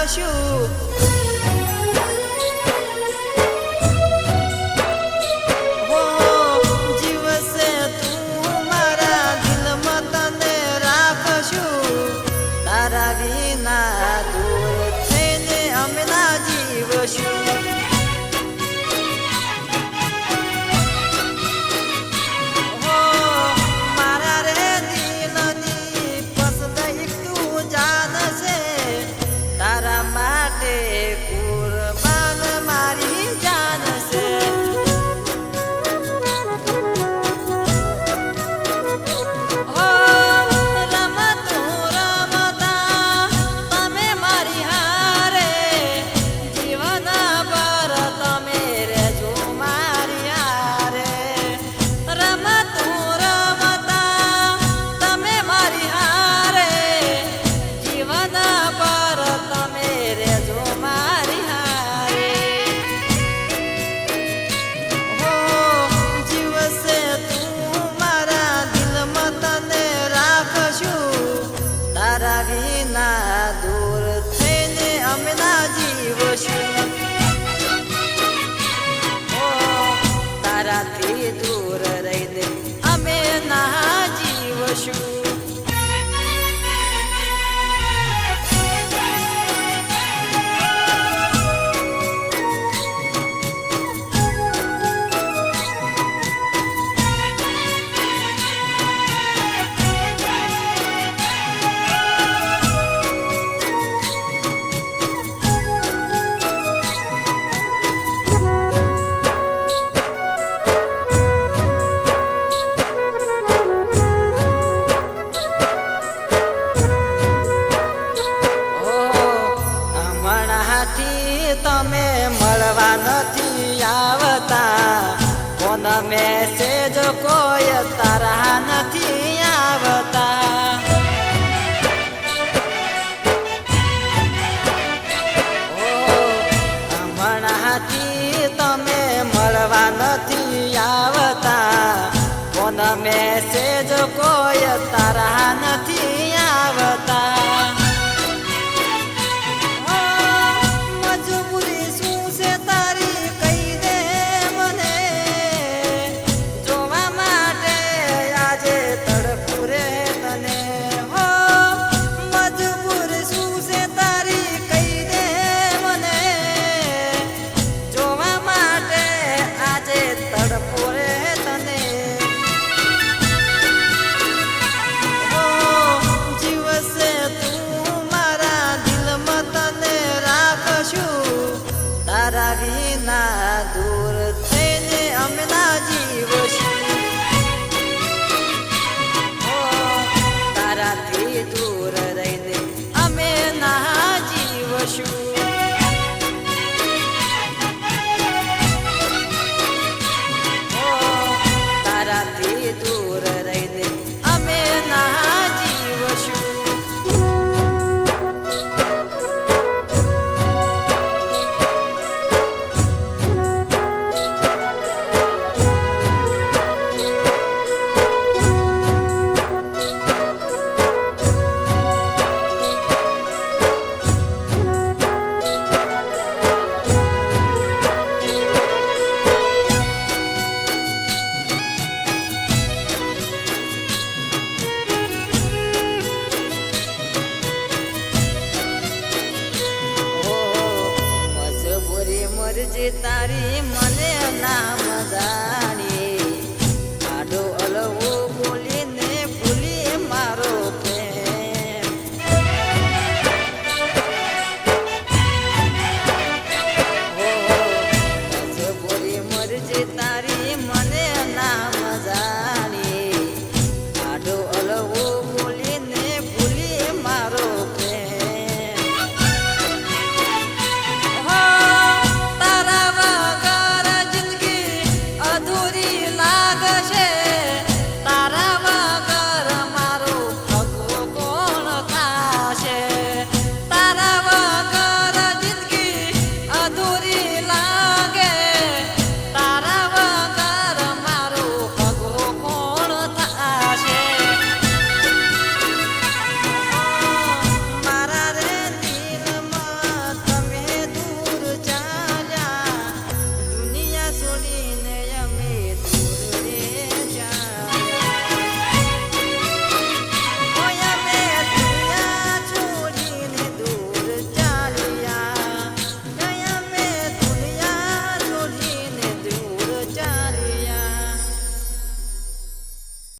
રાખશું હો જીવસે તું મારા દિલમાં તને રાખશું તારા વિના દૂર થઈને અમે ના જીવશું દૂર થઈને અમે ના જીવશું તારાથી દૂર રહીને અમે ના જીવશું તમે મળવા નથી આવતા કોન મેસેજ કોઈ તારા નથી આવતા હમણાંથી તમે મળવા નથી આવતા કોન મેસેજ કોઈ તારા નથી આવતા તારા વિના દૂર થઈને અમે ના જીવશું તારાથી દૂર રહીને અમે ના જીવશું તારાથી દૂર રહીને અમે ના જીવશું તારી મને નામ જાણી